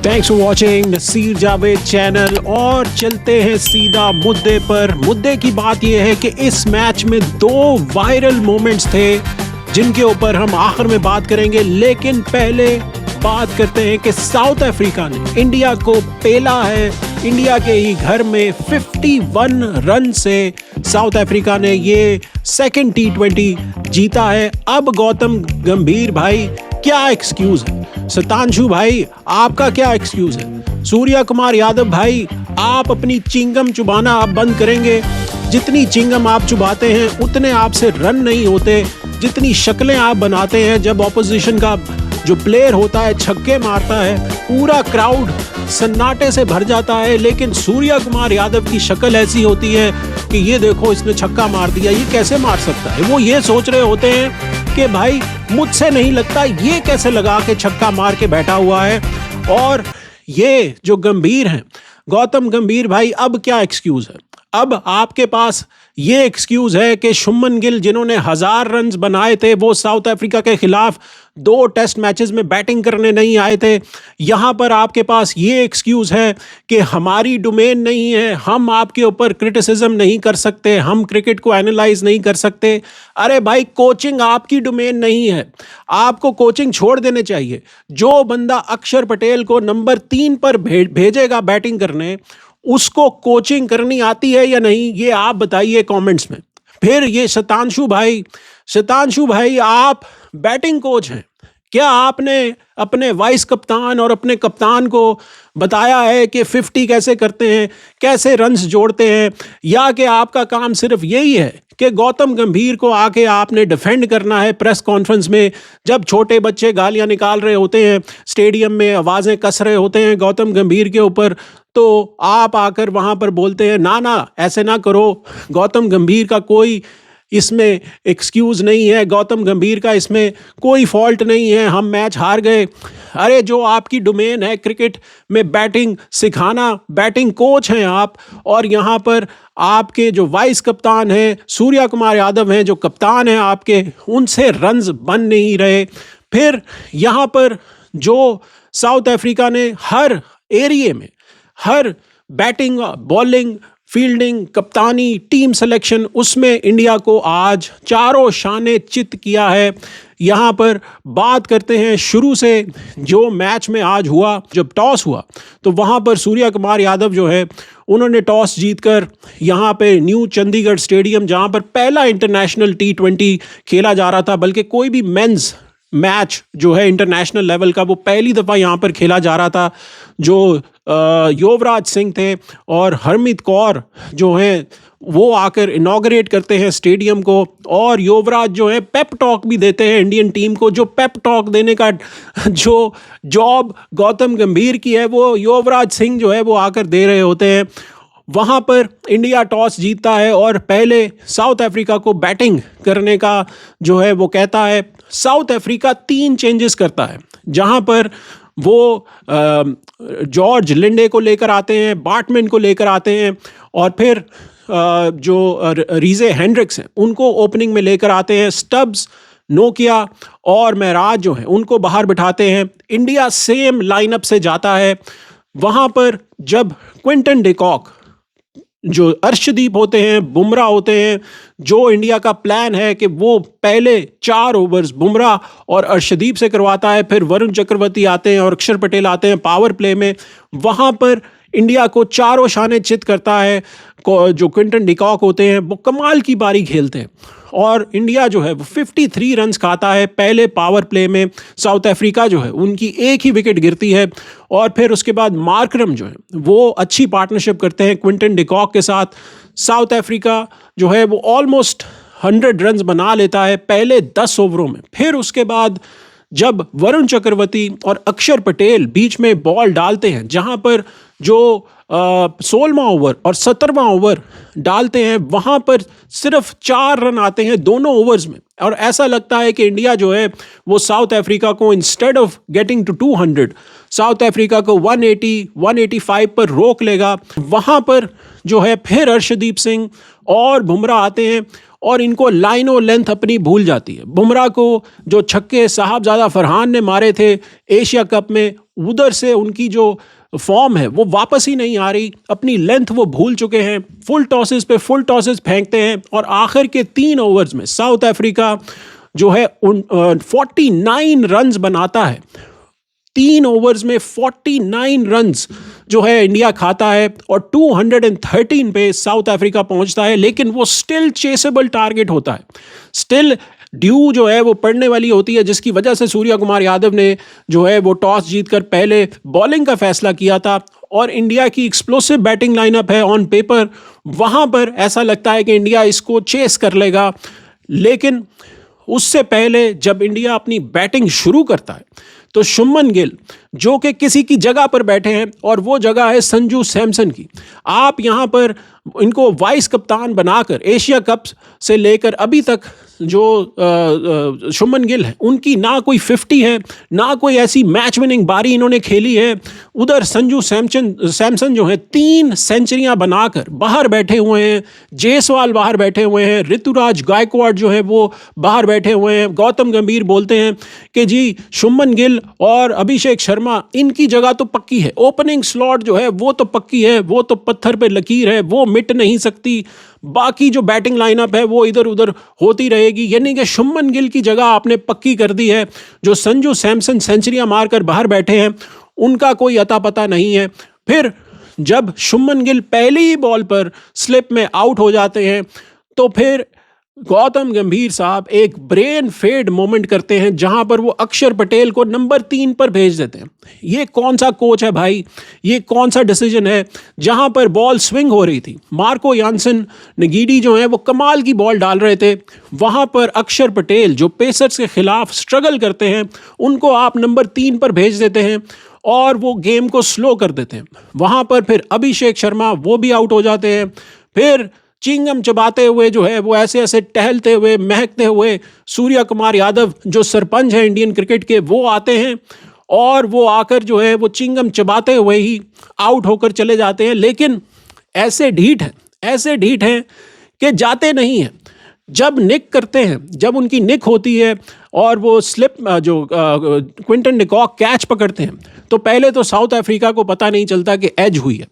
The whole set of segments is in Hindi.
Thanks for watching Naseer Javed channel. और चलते हैं सीधा मुद्दे पर। मुद्दे की बात यह है कि इस मैच में दो वायरल मोमेंट्स थे जिनके ऊपर हम आखिर में बात करेंगे, लेकिन पहले बात करते हैं कि साउथ अफ्रीका ने इंडिया को पेला है। इंडिया के ही घर में 51 रन से साउथ अफ्रीका ने ये सेकंड T20 जीता है। अब गौतम गंभीर भाई क्या एक्सक्यूज है? शतांशु भाई आपका क्या एक्सक्यूज है? सूर्या कुमार यादव भाई आप अपनी चिंगम चुबाना आप बंद करेंगे? जितनी चिंगम आप चुबाते हैं उतने आपसे रन नहीं होते। जितनी शक्लें आप बनाते हैं जब ऑपोजिशन का जो प्लेयर होता है छक्के मारता है, पूरा क्राउड सन्नाटे से भर जाता है, लेकिन सूर्या कुमार यादव की शक्ल ऐसी होती है कि ये देखो इसने छक्का मार दिया, ये कैसे मार सकता है? वो ये सोच रहे होते हैं कि भाई मुझसे नहीं लगता, ये कैसे लगा के छक्का मार के बैठा हुआ है। और ये जो गंभीर हैं, गौतम गंभीर भाई, अब क्या एक्सक्यूज है? अब आपके पास ये एक्सक्यूज है कि शुभमन गिल जिन्होंने 1000 रन बनाए थे वो साउथ अफ्रीका के खिलाफ 2 टेस्ट मैचेस में बैटिंग करने नहीं आए थे। यहाँ पर आपके पास ये एक्सक्यूज है कि हमारी डोमेन नहीं है, हम आपके ऊपर क्रिटिसिज्म नहीं कर सकते, हम क्रिकेट को एनालाइज नहीं कर सकते। अरे भाई कोचिंग आपकी डोमेन नहीं है, आपको कोचिंग छोड़ देने चाहिए। जो बंदा अक्षर पटेल को नंबर 3 पर भेजेगा बैटिंग करने, उसको कोचिंग करनी आती है या नहीं, ये आप बताइए कमेंट्स में। फिर ये शतांशु भाई आप बैटिंग कोच हैं, क्या आपने अपने वाइस कप्तान और अपने कप्तान को बताया है कि 50 कैसे करते हैं, कैसे रन्स जोड़ते हैं? या कि आपका काम सिर्फ यही है कि गौतम गंभीर को आके आपने डिफेंड करना है प्रेस कॉन्फ्रेंस में, जब छोटे बच्चे गालियां निकाल रहे होते हैं, स्टेडियम में आवाज़ें कस रहे होते हैं गौतम गंभीर के ऊपर, तो आप आकर वहाँ पर बोलते हैं ना ना ऐसे ना करो, गौतम गंभीर का कोई इसमें एक्सक्यूज नहीं है, गौतम गंभीर का इसमें कोई फॉल्ट नहीं है, हम मैच हार गए। अरे जो आपकी डोमेन है क्रिकेट में बैटिंग सिखाना, बैटिंग कोच हैं आप, और यहाँ पर आपके जो वाइस कप्तान हैं सूर्या कुमार यादव हैं, जो कप्तान हैं आपके, उनसे रन्स बन नहीं रहे। फिर यहाँ पर जो साउथ अफ्रीका ने हर एरिए में, हर बैटिंग, बॉलिंग, फील्डिंग, कप्तानी, टीम सिलेक्शन, उसमें इंडिया को आज चारों शाने चित किया है। यहाँ पर बात करते हैं शुरू से जो मैच में आज हुआ। जब टॉस हुआ तो वहाँ पर सूर्या कुमार यादव जो है उन्होंने टॉस जीतकर यहाँ पे न्यू चंडीगढ़ स्टेडियम, जहाँ पर पहला इंटरनेशनल T20 खेला जा रहा था, बल्कि कोई भी मेंस मैच जो है इंटरनेशनल लेवल का वो पहली दफ़ा यहाँ पर खेला जा रहा था, जो युवराज सिंह थे और हरमीत कौर जो हैं वो आकर इनॉग्रेट करते हैं स्टेडियम को। और युवराज जो है पेप टॉक भी देते हैं इंडियन टीम को। जो पेप टॉक देने का जो जॉब गौतम गंभीर की है वो युवराज सिंह जो है वो आकर दे रहे होते हैं। वहाँ पर इंडिया टॉस जीतता है और पहले साउथ अफ्रीका को बैटिंग करने का जो है वो कहता है। साउथ अफ्रीका 3 चेंजेस करता है, जहाँ पर वो जॉर्ज लिंडे को लेकर आते हैं, बार्टमैन को लेकर आते हैं, और फिर जो रीजे हेंड्रिक्स हैं उनको ओपनिंग में लेकर आते हैं। स्टब्स, नोकिया और महराज जो हैं उनको बाहर बिठाते हैं। इंडिया सेम लाइनअप से जाता है। वहाँ पर जब क्विंटन डिकॉक, जो अर्शदीप होते हैं, बुमराह होते हैं, जो इंडिया का प्लान है कि वो पहले 4 ओवर्स बुमराह और अर्शदीप से करवाता है, फिर वरुण चक्रवर्ती आते हैं और अक्षर पटेल आते हैं पावर प्ले में। वहाँ पर इंडिया को चारों शाने चित करता है। जो क्विंटन डिकॉक होते हैं वो कमाल की बारी खेलते हैं और इंडिया जो है वो 53 रन्स खाता है पहले पावर प्ले में। साउथ अफ्रीका जो है उनकी एक ही विकेट गिरती है और फिर उसके बाद मार्करम जो है वो अच्छी पार्टनरशिप करते हैं क्विंटन डिकॉक के साथ। साउथ अफ्रीका जो है वो ऑलमोस्ट 100 रन्स बना लेता है पहले 10 ओवरों में। फिर उसके बाद जब वरुण चक्रवर्ती और अक्षर पटेल बीच में बॉल डालते हैं, जहां पर जो 16वां ओवर और 17वां ओवर डालते हैं, वहां पर सिर्फ 4 रन आते हैं दोनों ओवर्स में। और ऐसा लगता है कि इंडिया जो है वो साउथ अफ्रीका को instead of getting to 200 South Africa को 180-185 पर रोक लेगा। वहां पर जो है फिर अर्शदीप सिंह और बुमराह आते हैं और इनको लाइनों लेंथ अपनी भूल जाती है। बुमराह को जो छक्के साहबजादा फरहान ने मारे थे एशिया कप में, उधर से उनकी जो फॉर्म है वो वापस ही नहीं आ रही, अपनी लेंथ वो भूल चुके हैं, फुल टॉसेस पे फुल टॉसेस फेंकते हैं और आखिर के 3 ओवर्स में साउथ अफ्रीका जो है 49 रन्स बनाता है। 3 ओवर्स में 49 रन्स जो है इंडिया खाता है और 213 पे साउथ अफ्रीका पहुंचता है, लेकिन वो स्टिल चेसेबल टारगेट होता है, स्टिल ड्यू जो है वो पड़ने वाली होती है, जिसकी वजह से सूर्या कुमार यादव ने जो है वो टॉस जीतकर पहले बॉलिंग का फैसला किया था। और इंडिया की एक्सप्लोसिव बैटिंग लाइनअप है ऑन पेपर, वहां पर ऐसा लगता है कि इंडिया इसको चेस कर लेगा, लेकिन उससे पहले जब इंडिया अपनी बैटिंग शुरू करता है तो शुभमन गिल जो कि किसी की जगह पर बैठे हैं और वो जगह है संजू सैमसन की, आप यहाँ पर इनको वाइस कप्तान बनाकर एशिया कप से लेकर अभी तक जो शुभमन गिल है उनकी ना कोई 50 है, ना कोई ऐसी मैच विनिंग बारी इन्होंने खेली है। उधर संजू सैमसन जो है 3 सेंचुरियां बनाकर बाहर बैठे हुए हैं, जायसवाल बाहर बैठे हुए हैं, ऋतुराज गायकवाड़ जो है वो बाहर बैठे हुए हैं। गौतम गंभीर बोलते हैं कि जी शुभमन गिल और अभिषेक शर्मा इनकी जगह तो पक्की है, ओपनिंग स्लॉट जो है वो तो पक्की है, वो तो पत्थर पे लकीर है, वो मिट नहीं सकती, बाकी जो बैटिंग लाइनअप है वो इधर उधर होती रहेगी। यानी कि शुभमन गिल की जगह आपने पक्की कर दी है। जो संजू सैमसन सेंचुरियां मारकर बाहर बैठे हैं उनका कोई अता पता नहीं है। फिर जब शुभमन गिल पहली ही बॉल पर स्लिप में आउट हो जाते हैं तो फिर गौतम गंभीर साहब एक ब्रेन फेड मोमेंट करते हैं, जहां पर वो अक्षर पटेल को नंबर 3 पर भेज देते हैं। ये कौन सा कोच है भाई, ये कौन सा डिसीजन है? जहां पर बॉल स्विंग हो रही थी, मार्को यानसन नगीडी जो है वो कमाल की बॉल डाल रहे थे, वहां पर अक्षर पटेल जो पेसर्स के खिलाफ स्ट्रगल करते हैं उनको आप नंबर 3 पर भेज देते हैं और वो गेम को स्लो कर देते हैं। वहां पर फिर अभिषेक शर्मा वो भी आउट हो जाते हैं। फिर चिंगम चबाते हुए जो है वो ऐसे ऐसे टहलते हुए महकते हुए सूर्या कुमार यादव जो सरपंच है इंडियन क्रिकेट के, वो आते हैं और वो आकर जो है वो चिंगम चबाते हुए ही आउट होकर चले जाते हैं। लेकिन ऐसे ढीठ हैं कि जाते नहीं हैं। जब निक करते हैं, जब उनकी निक होती है और वो स्लिप जो क्विंटन डिकॉक कैच पकड़ते हैं तो पहले तो साउथ अफ्रीका को पता नहीं चलता कि एज हुई है।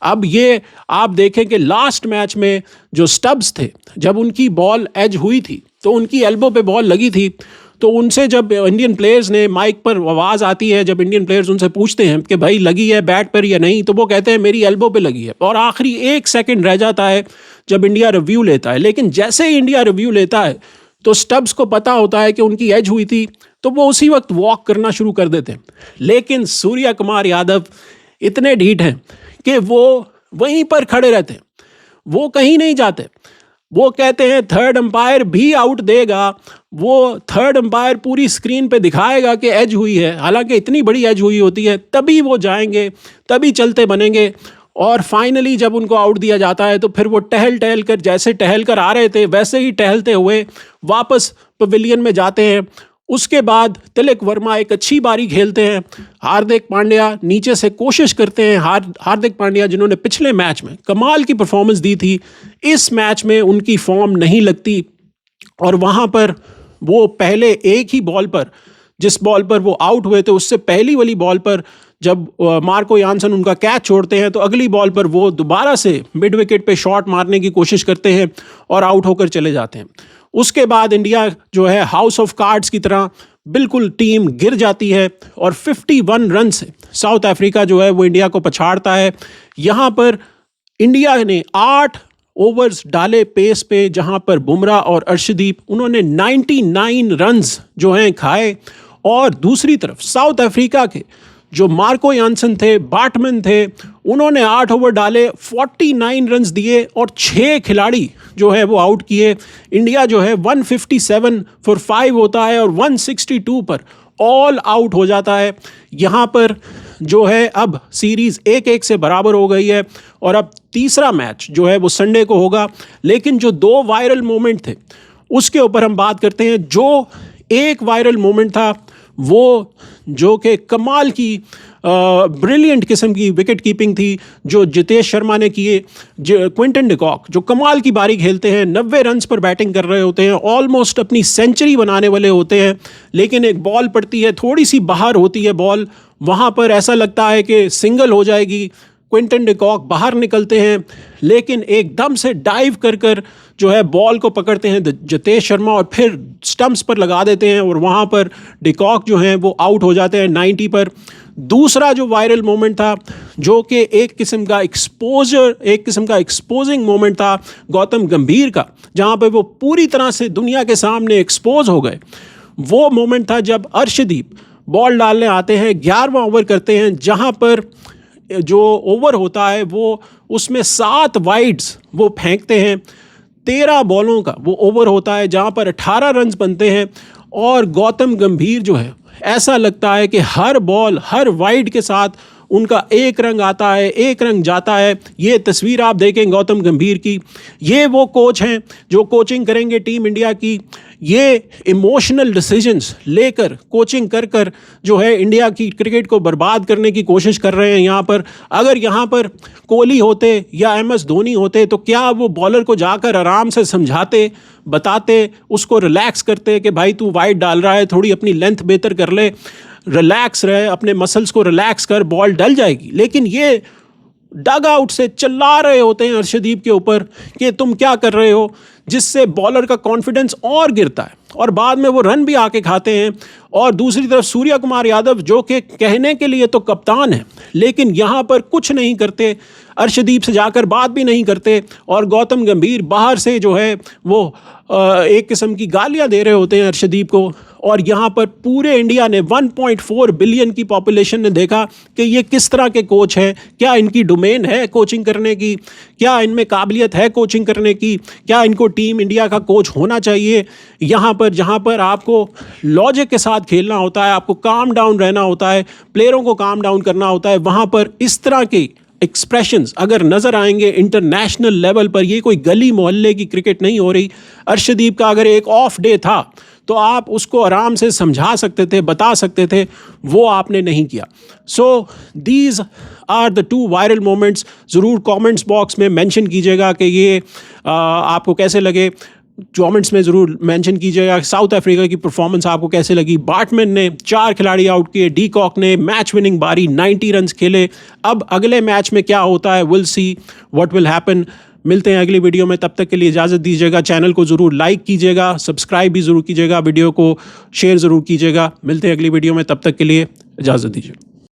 अब ये आप देखें कि लास्ट मैच में जो स्टब्स थे, जब उनकी बॉल एज हुई थी तो उनकी एल्बो पे बॉल लगी थी, तो उनसे जब इंडियन प्लेयर्स ने माइक पर आवाज़ आती है, जब इंडियन प्लेयर्स उनसे पूछते हैं कि भाई लगी है बैट पर या नहीं, तो वो कहते हैं मेरी एल्बो पे लगी है। और आखिरी 1 सेकंड रह जाता है जब इंडिया रिव्यू लेता है, लेकिन जैसे ही इंडिया रिव्यू लेता है तो स्टब्स को पता होता है कि उनकी एज हुई थी, तो वो उसी वक्त वॉक करना शुरू कर देते हैं। लेकिन सूर्या कुमार यादव इतने ढीठ हैं कि वो वहीं पर खड़े रहते हैं, वो कहीं नहीं जाते। वो कहते हैं थर्ड अंपायर भी आउट देगा, वो थर्ड अंपायर पूरी स्क्रीन पे दिखाएगा कि एज हुई है, हालांकि इतनी बड़ी एज हुई होती है, तभी वो जाएंगे, तभी चलते बनेंगे। और फाइनली जब उनको आउट दिया जाता है तो फिर वो टहल कर, जैसे टहल कर आ रहे थे वैसे ही टहलते हुए वापस पवेलियन में जाते हैं। उसके बाद तिलक वर्मा एक अच्छी बारी खेलते हैं, हार्दिक पांड्या नीचे से कोशिश करते हैं। हार्दिक पांड्या जिन्होंने पिछले मैच में कमाल की परफॉर्मेंस दी थी, इस मैच में उनकी फॉर्म नहीं लगती और वहाँ पर वो पहले एक ही बॉल पर, जिस बॉल पर वो आउट हुए थे उससे पहली वाली बॉल पर जब मार्को यानसन उनका कैच छोड़ते हैं तो अगली बॉल पर वो दोबारा से मिड विकेट पे शॉट मारने की कोशिश करते हैं और आउट होकर चले जाते हैं। उसके बाद इंडिया जो है हाउस ऑफ कार्ड्स की तरह बिल्कुल टीम गिर जाती है और 51 रन से साउथ अफ्रीका जो है वो इंडिया को पछाड़ता है। यहाँ पर इंडिया ने 8 ओवर्स डाले पेस पे, जहाँ पर बुमराह और अर्शदीप उन्होंने 99 रन्स जो हैं खाए। और दूसरी तरफ साउथ अफ्रीका के जो मार्को यानसन थे, बाटमैन थे, उन्होंने 8 ओवर डाले, 49 रन्स दिए और 6 खिलाड़ी जो है वो आउट किए। इंडिया जो है 157 फॉर 5 होता है और 162 पर ऑल आउट हो जाता है। यहाँ पर जो है अब सीरीज़ 1-1 से बराबर हो गई है और अब तीसरा मैच जो है वो संडे को होगा। लेकिन जो 2 वायरल मोमेंट थे उसके ऊपर हम बात करते हैं। जो एक वायरल मोमेंट था वो जो कि कमाल की ब्रिलियंट किस्म की विकेट कीपिंग थी जो जितेश शर्मा ने किए। क्विंटन डिकॉक जो कमाल की बारी खेलते हैं, 90 रन्स पर बैटिंग कर रहे होते हैं, ऑलमोस्ट अपनी सेंचुरी बनाने वाले होते हैं, लेकिन एक बॉल पड़ती है, थोड़ी सी बाहर होती है बॉल, वहाँ पर ऐसा लगता है कि सिंगल हो जाएगी। क्विंटन डिकॉक बाहर निकलते हैं, लेकिन एकदम से डाइव कर कर जो है बॉल को पकड़ते हैं जितेश शर्मा और फिर स्टंप्स पर लगा देते हैं, और वहाँ पर डिकॉक जो हैं वो आउट हो जाते हैं 90 पर। दूसरा जो वायरल मोमेंट था, जो कि एक किस्म का एक्सपोजिंग मोमेंट था गौतम गंभीर का, जहाँ पे वो पूरी तरह से दुनिया के सामने एक्सपोज हो गए, वो मोमेंट था जब अर्शदीप बॉल डालने आते हैं, 11वां ओवर करते हैं, जहाँ पर जो ओवर होता है वो उसमें 7 वाइड्स वो फेंकते हैं। 13 बॉलों का वो ओवर होता है जहाँ पर 18 रन्स बनते हैं, और गौतम गंभीर जो है ऐसा लगता है कि हर बॉल हर वाइड के साथ उनका एक रंग आता है, एक रंग जाता है। ये तस्वीर आप देखें गौतम गंभीर की। ये वो कोच हैं जो कोचिंग करेंगे टीम इंडिया की। ये इमोशनल डिसीजंस लेकर कोचिंग कर कर जो है इंडिया की क्रिकेट को बर्बाद करने की कोशिश कर रहे हैं यहाँ पर। अगर यहाँ पर कोहली होते या MS धोनी होते तो क्या वो बॉलर को जाकर आराम से समझाते, बताते, उसको रिलैक्स करते कि भाई तू वाइड डाल रहा है, थोड़ी अपनी लेंथ बेहतर कर ले, रिलैक्स रहे, अपने मसल्स को रिलैक्स कर, बॉल डल जाएगी। लेकिन ये डग आउट से चिल्ला रहे होते हैं अर्शदीप के ऊपर कि तुम क्या कर रहे हो, जिससे बॉलर का कॉन्फिडेंस और गिरता है और बाद में वो रन भी आके खाते हैं। और दूसरी तरफ सूर्य कुमार यादव जो कि कहने के लिए तो कप्तान है, लेकिन यहाँ पर कुछ नहीं करते, अर्शदीप से जाकर बात भी नहीं करते, और गौतम गंभीर बाहर से जो है वो एक किस्म की गालियाँ दे रहे होते हैं अर्शदीप को। और यहाँ पर पूरे इंडिया ने 1.4 बिलियन की पॉपुलेशन ने देखा कि ये किस तरह के कोच हैं, क्या इनकी डोमेन है कोचिंग करने की, क्या इनमें काबिलियत है कोचिंग करने की, क्या इनको टीम इंडिया का कोच होना चाहिए। यहाँ पर जहाँ पर आपको लॉजिक के साथ खेलना होता है, आपको काम डाउन रहना होता है, प्लेयरों को काम डाउन करना होता है, वहाँ पर इस तरह के एक्सप्रेशंस अगर नज़र आएंगे इंटरनेशनल लेवल पर, ये कोई गली मोहल्ले की क्रिकेट नहीं हो रही। अर्शदीप का अगर एक ऑफ डे था तो आप उसको आराम से समझा सकते थे, बता सकते थे, वो आपने नहीं किया। So these are the 2 viral moments. ज़रूर कमेंट्स बॉक्स में मेंशन कीजिएगा कि ये आपको कैसे लगे, कमेंट्स में ज़रूर मेंशन कीजिएगा। साउथ अफ्रीका की परफॉर्मेंस आपको कैसे लगी। बार्टमैन ने 4 खिलाड़ी आउट किए, डीकॉक ने मैच विनिंग बारी 90 रन्स खेले। अब अगले मैच में क्या होता है, will see what will happen. मिलते हैं अगली वीडियो में, तब तक के लिए इजाज़त दीजिएगा। चैनल को ज़रूर लाइक कीजिएगा, सब्सक्राइब भी ज़रूर कीजिएगा, वीडियो को शेयर ज़रूर कीजिएगा। मिलते हैं अगली वीडियो में, तब तक के लिए इजाज़त दीजिए।